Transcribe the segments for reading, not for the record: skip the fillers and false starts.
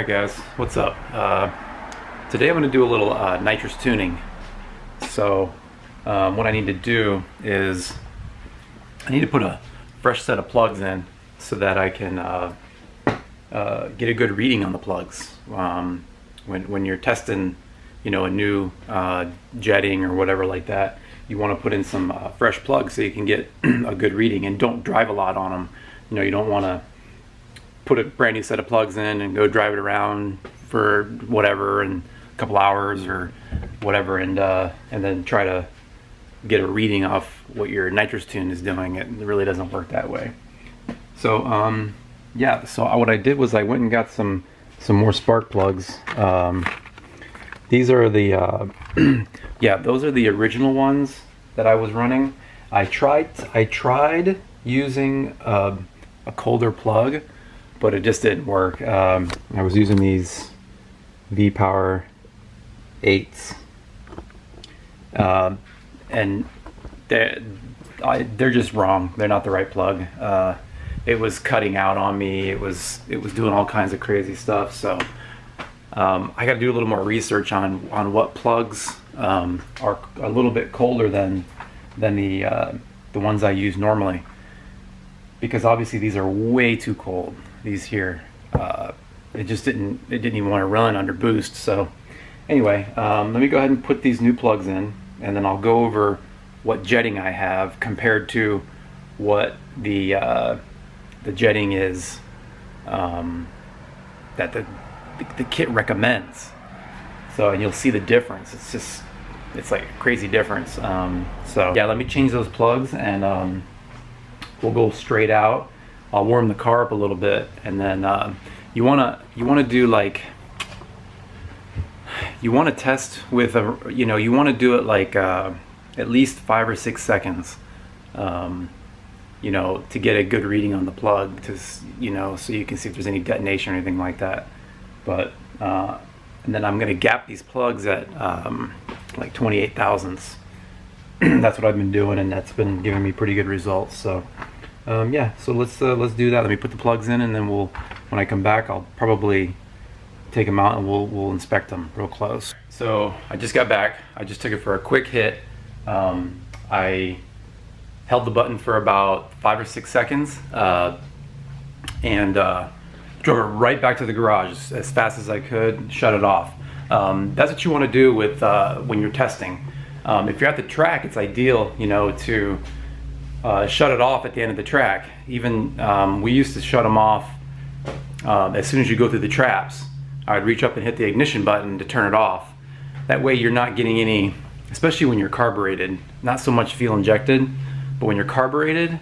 Alright guys, what's up? Today I'm going to do a little nitrous tuning. So what I need to do is I need to put a fresh set of plugs in so that I can get a good reading on the plugs. When you're testing, you know, a new jetting or whatever like that, you want to put in some fresh plugs so you can get a good reading, and don't drive a lot on them. You know, you don't want to put a brand new set of plugs in and go drive it around for whatever in a couple hours or whatever, and then try to get a reading off what your nitrous tune is doing. It really doesn't work that way. So yeah, so what I did was I went and got some more spark plugs. These are the yeah, those are the original ones that I was running. I tried using a colder plug, but it just didn't work. I was using these V-Power 8s, and they're just wrong. They're not the right plug. It was cutting out on me. It was doing all kinds of crazy stuff. So I got to do a little more research on what plugs are a little bit colder than the ones I use normally, because obviously these are way too cold. These here, it didn't even want to run under boost. So anyway, let me go ahead and put these new plugs in, and then I'll go over what jetting I have compared to what the jetting is that the kit recommends. So, and you'll see the difference. It's like a crazy difference. So yeah, let me change those plugs, and we'll go straight out. I'll warm the car up a little bit, and then you wanna do like, you wanna test with you wanna do it like at least 5 or 6 seconds, you know, to get a good reading on the plug, so you can see if there's any detonation or anything like that. But and then I'm gonna gap these plugs at like 28 thousandths. That's what I've been doing, and that's been giving me pretty good results. So yeah, so let's do that. Let me put the plugs in, and then when I come back, I'll probably take them out and we'll inspect them real close. So I just got back. I just took it for a quick hit. I held the button for about 5 or 6 seconds, and drove it right back to the garage as fast as I could, shut it off. That's what you want to do with when you're testing. If you're at the track, it's ideal, you know, to shut it off at the end of the track. Even we used to shut them off as soon as you go through the traps. I'd reach up and hit the ignition button to turn it off. That way you're not getting any, especially when you're carbureted, not so much fuel injected, but when you're carbureted,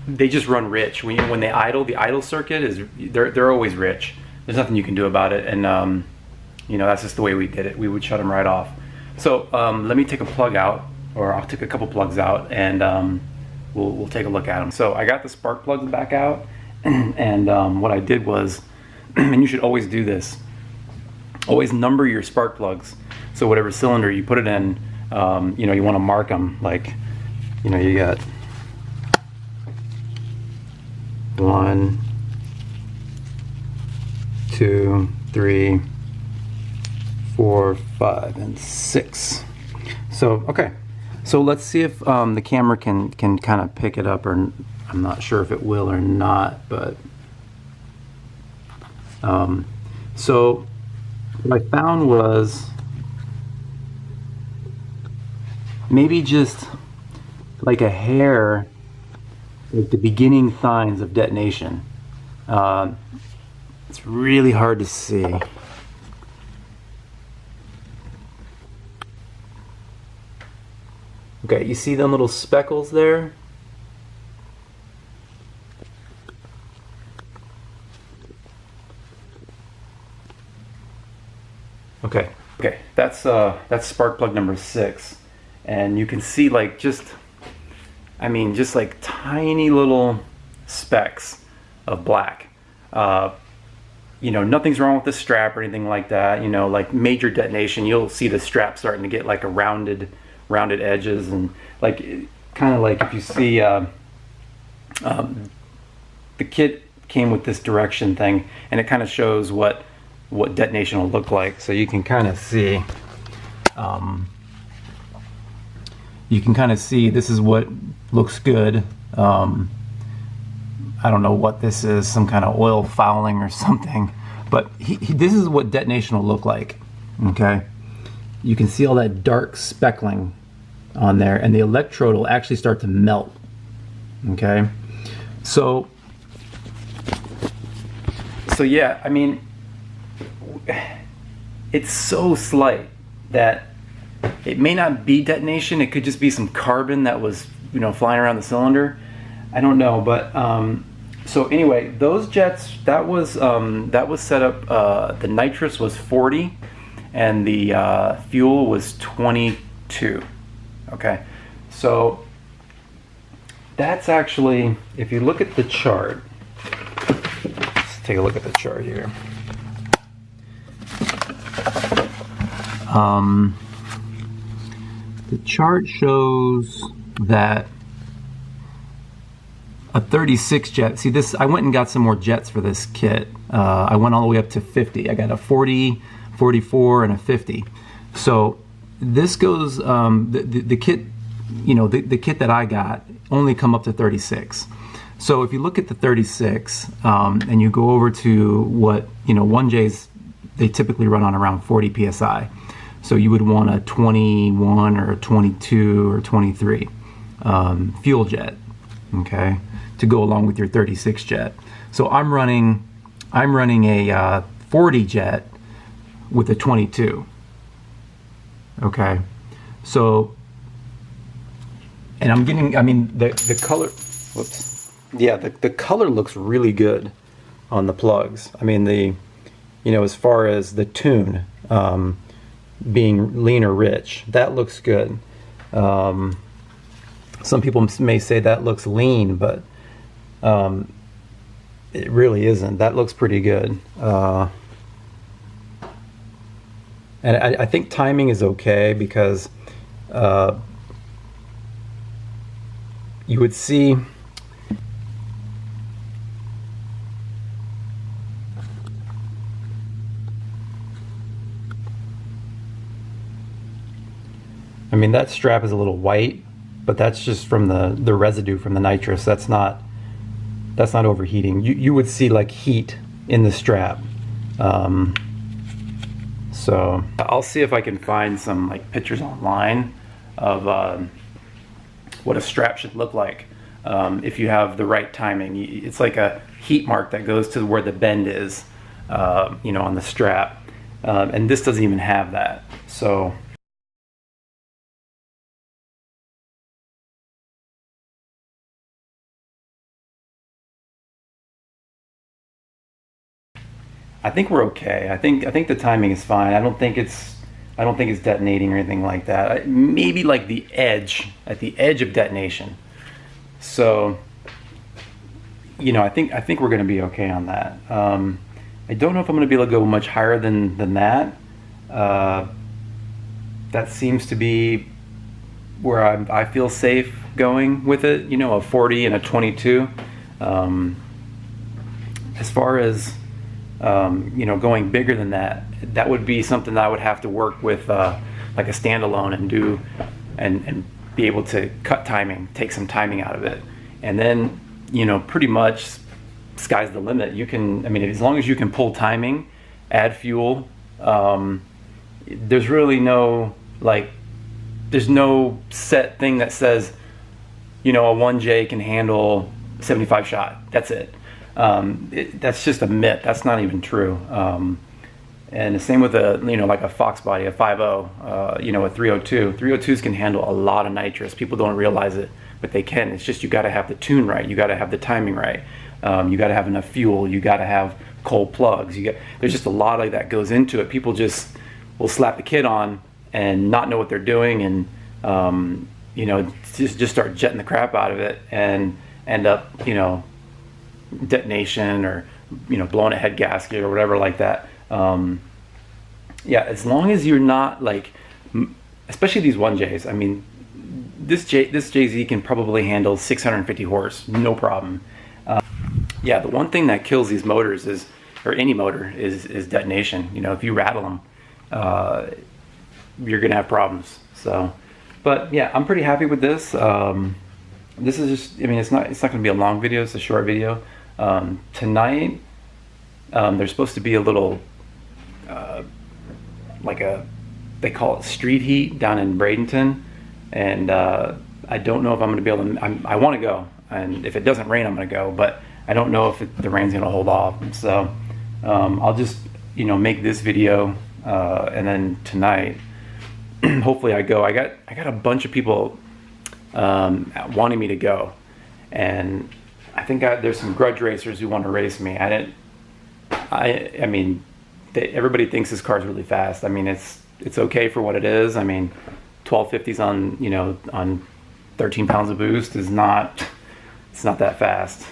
they just run rich. When they idle, the idle circuit they're always rich. There's nothing you can do about it, and you know, that's just the way we did it. We would shut them right off. So let me take a plug out, or I'll take a couple plugs out, and we'll take a look at them. So I got the spark plugs back out, and what I did was, and you should always do this, always number your spark plugs. So whatever cylinder you put it in, you know, you want to mark them. Like, you know, you got 1, 2, 3, 4, 5, and 6. So okay, so let's see if the camera can kind of pick it up, or I'm not sure if it will or not, but so what I found was maybe just like a hair, like the beginning signs of detonation. It's really hard to see. Okay, you see them little speckles there? Okay, that's spark plug number 6, and you can see like just like tiny little specks of black. You know, nothing's wrong with the strap or anything like that. You know, like major detonation, you'll see the strap starting to get like a rounded edges, and like kind of like if you see the kit came with this direction thing, and it kind of shows what detonation will look like. So you can kind of see, this is what looks good. I don't know what this is, some kind of oil fouling or something, but this is what detonation will look like. Okay, you can see all that dark speckling on there, and the electrode will actually start to melt. Okay, so yeah, I mean, it's so slight that it may not be detonation. It could just be some carbon that was, you know, flying around the cylinder. I don't know, but so anyway, those jets, that was set up. The nitrous was 40, and the fuel was 22. Okay, so that's actually, if you look at the chart, let's take a look at the chart here. The chart shows that a 36 jet, see this, I went and got some more jets for this kit. I went all the way up to 50. I got a 40, 44, and a 50. So this goes, the kit, you know, the kit that I got only come up to 36. So if you look at the 36 and you go over to what, you know, 1Js, they typically run on around 40 psi. So you would want a 21 or a 22 or 23 fuel jet, okay, to go along with your 36 jet. So I'm running a 40 jet with a 22. Okay, so, and I'm getting, I mean, the color, whoops, yeah, the color looks really good on the plugs. I mean, you know, as far as the tune being lean or rich, that looks good. Some people may say that looks lean, but it really isn't. That looks pretty good. And I think timing is okay, because you would see, I mean, that strap is a little white, but that's just from the residue from the nitrous. That's not overheating. You would see like heat in the strap. So I'll see if I can find some like pictures online of what a strap should look like if you have the right timing. It's like a heat mark that goes to where the bend is, you know, on the strap, and this doesn't even have that. So I think we're okay. I think the timing is fine. I don't think it's detonating or anything like that. Maybe like the edge, at the edge of detonation. So, you know, I think we're going to be okay on that. I don't know if I'm going to be able to go much higher than that. That seems to be where I feel safe going with it. You know, a 40 and a 22. As far as you know, going bigger than that, that would be something that I would have to work with like a standalone and do and be able to cut timing, take some timing out of it, and then, you know, pretty much sky's the limit. You can, I mean, as long as you can pull timing, add fuel, there's really no, like, there's no set thing that says, you know, a 1J can handle 75 shot. That's it. That's just a myth. That's not even true. And the same with a, you know, like a Fox body, a 5.0, you know, a 302. 302s can handle a lot of nitrous. People don't realize it, but they can. It's just you got to have the tune right. You got to have the timing right. You got to have enough fuel. You got to have cold plugs. There's just a lot of that goes into it. People just will slap the kit on and not know what they're doing, and you know, just start jetting the crap out of it and end up, you know, detonation, or, you know, blowing a head gasket or whatever like that. Yeah, as long as you're not like, especially these 1Js. I mean, this JZ can probably handle 650 horse, no problem. yeah, the one thing that kills these motors is, or any motor, is detonation. You know, if you rattle them, you're gonna have problems. So, but yeah, I'm pretty happy with this. This is just, I mean, it's not gonna be a long video. It's a short video. Tonight, there's supposed to be a little, they call it street heat down in Bradenton, and I don't know if I'm gonna be able to. I want to go, and if it doesn't rain, I'm gonna go, but I don't know if the rain's gonna hold off. So I'll just, you know, make this video, and then tonight, hopefully I go. I got a bunch of people wanting me to go, and I think there's some grudge racers who want to race me. I mean, everybody thinks this car's really fast. I mean, it's okay for what it is. I mean, 1250s on, you know, on 13 pounds of boost is not, it's not that fast.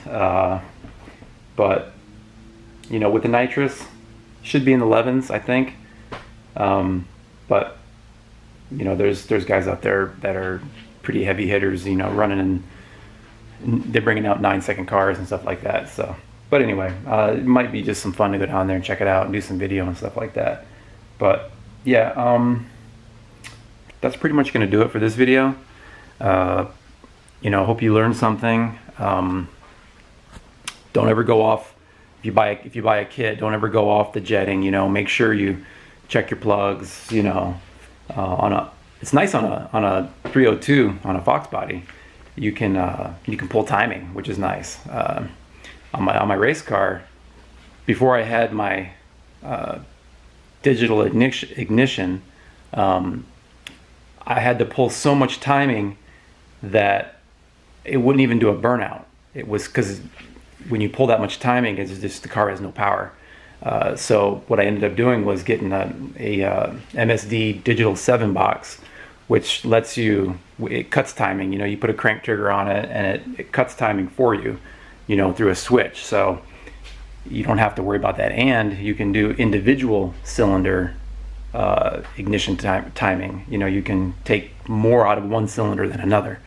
But you know, with the nitrous, should be in the 11s, I think. But you know, there's guys out there that are pretty heavy hitters, you know, running and they're bringing out 9-second cars and stuff like that. So, but anyway, it might be just some fun to go down there and check it out and do some video and stuff like that. But yeah, that's pretty much going to do it for this video. You know, hope you learned something. Don't ever go off, if you buy a kit, don't ever go off the jetting. You know, make sure you check your plugs. You know, it's nice on a 302 on a Fox body. You can pull timing, which is nice. On my race car, before I had my digital ignition, I had to pull so much timing that it wouldn't even do a burnout. It was because when you pull that much timing, it's just the car has no power. So what I ended up doing was getting a MSD Digital 7 box, which lets you, it cuts timing. You know, you put a crank trigger on it and it cuts timing for you, you know, through a switch. So you don't have to worry about that, and you can do individual cylinder ignition timing. You know, you can take more out of one cylinder than another.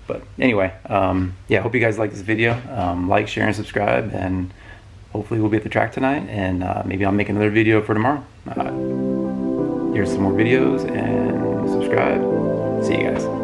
But anyway, yeah, hope you guys like this video. Like, share, and subscribe, and hopefully we'll be at the track tonight, and maybe I'll make another video for tomorrow. Here's some more videos, and subscribe. See you guys.